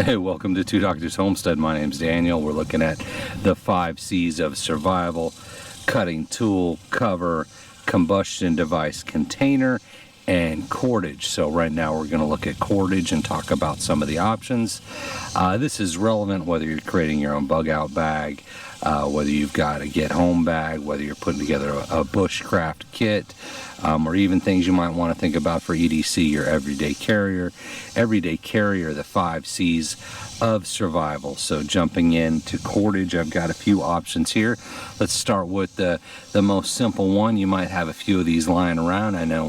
Hey, welcome to Two Doctors Homestead. My name's Daniel. We're looking at the 5 C's of survival: cutting tool, cover, combustion device, container, and cordage. So right now we're going to look at cordage and talk about some of the options. This is relevant whether you're creating your own bug out bag, whether you've got a get home bag, whether you're putting together a bushcraft kit, or even things you might want to think about for EDC, your everyday carrier. Everyday carrier, the 5 C's of survival. So jumping into cordage, I've got a few options here. Let's start with the most simple one. You might have a few of these lying around. I know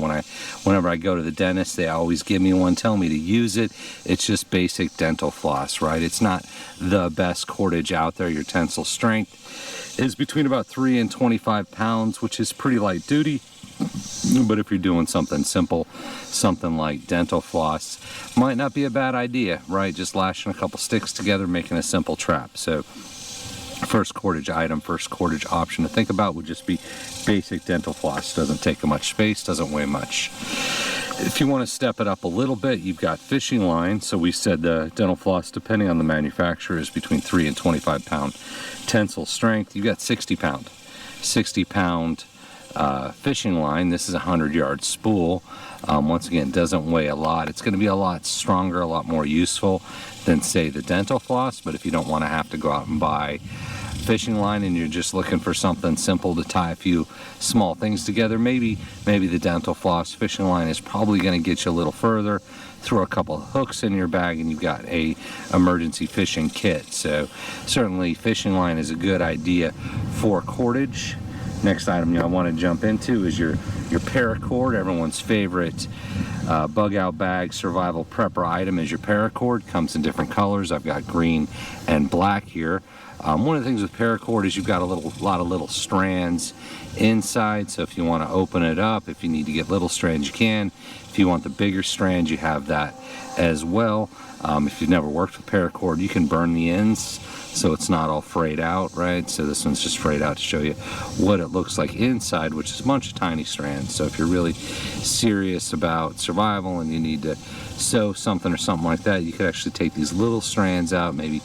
whenever I go to the dentist, they always give me one, tell me to use it. It's just basic dental floss, right? It's not the best cordage out there. Your tensile strength is between about 3 and 25 pounds, which is pretty light duty. But if you're doing something simple, something like dental floss, might not be a bad idea, right? Just lashing a couple sticks together, making a simple trap. So first cordage item, first cordage option to think about would just be basic dental floss. Doesn't take much space, doesn't weigh much. If you want to step it up a little bit, you've got fishing line. So we said the dental floss, depending on the manufacturer, is between 3 and 25 pound tensile strength. You've got 60 pound fishing line. This is a 100-yard spool. Once again, doesn't weigh a lot. It's going to be a lot stronger, a lot more useful than, say, the dental floss. But if you don't want to have to go out and buy fishing line and you're just looking for something simple to tie a few small things together, maybe the dental floss fishing line is probably going to get you a little further. Throw a couple of hooks in your bag and you've got a emergency fishing kit. So certainly fishing line is a good idea for cordage. Next item I want to jump into is your Paracord. Everyone's favorite bug out bag survival prepper item is your Paracord. Comes in different colors. I've got green and black here. One of the things with Paracord is you've got a lot of little strands inside. So if you want to open it up, if you need to get little strands, you can. If you want the bigger strands, you have that as well. If you've never worked with Paracord, you can burn the ends so it's not all frayed out, right? So this one's just frayed out to show you what it looks like inside, which is a bunch of tiny strands. So if you're really serious about survival and you need to sew something or something like that, you could actually take these little strands out, maybe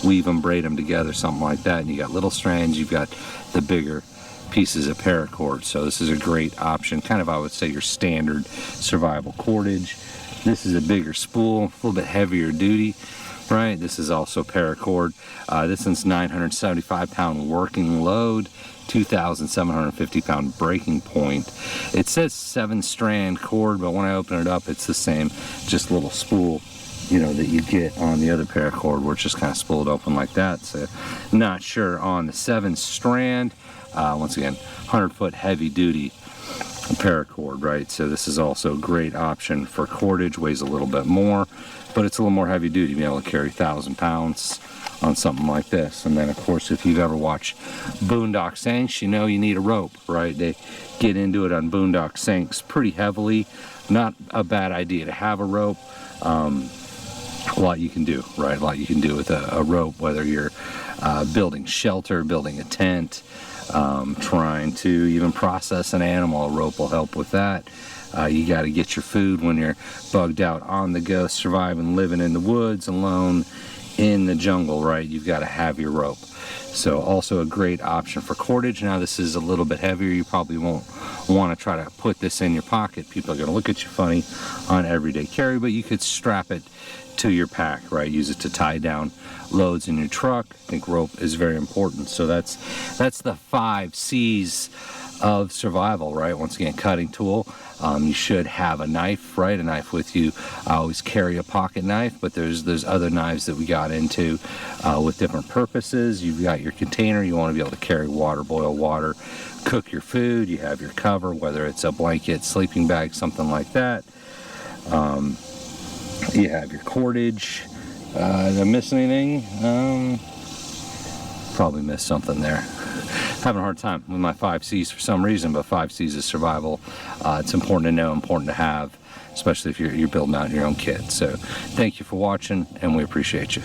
weave them, braid them together, something like that, and you got little strands, you've got the bigger pieces of Paracord. So this is a great option, kind of, I would say, your standard survival cordage. This is a bigger spool, a little bit heavier duty, right? This is also Paracord. This one's 975 pound working load, 2,750 pound breaking point. It says 7-strand cord, but when I open it up, it's the same, just a little spool, that you get on the other Paracord, where it's just kind of spooled open like that. So not sure on the 7-strand. Once again, 100-foot heavy duty Paracord, right? So this is also a great option for cordage. Weighs a little bit more, but it's a little more heavy duty. Be able to carry 1,000 pounds on something like this. And then, of course, if you've ever watched Boondock Saints, you know you need a rope, right? They get into it on Boondock Saints pretty heavily. Not a bad idea to have a rope. A lot you can do, right? A lot you can do with a rope, whether you're building shelter, building a tent, trying to even process an animal. A rope will help with that. You got to get your food when you're bugged out on the go, surviving, living in the woods alone in the jungle, right? You've got to have your rope. So also a great option for cordage. Now this is a little bit heavier. You probably won't want to try to put this in your pocket. People are going to look at you funny on everyday carry, but you could strap it to your pack, right? Use it to tie down loads in your truck. I think rope is very important. So that's the 5 C's of survival, right? Once again, cutting tool. You should have a knife, right? A knife with you. I always carry a pocket knife, but there's other knives that we got into with different purposes. You've got your container. You want to be able to carry water, boil water, cook your food. You have your cover, whether it's a blanket, sleeping bag, something like that. You have your cordage. Did I miss anything? Probably missed something there. Having a hard time with my 5 C's for some reason, but 5 C's is survival. It's important to know, important to have, especially if you're building out your own kit. So thank you for watching, and we appreciate you.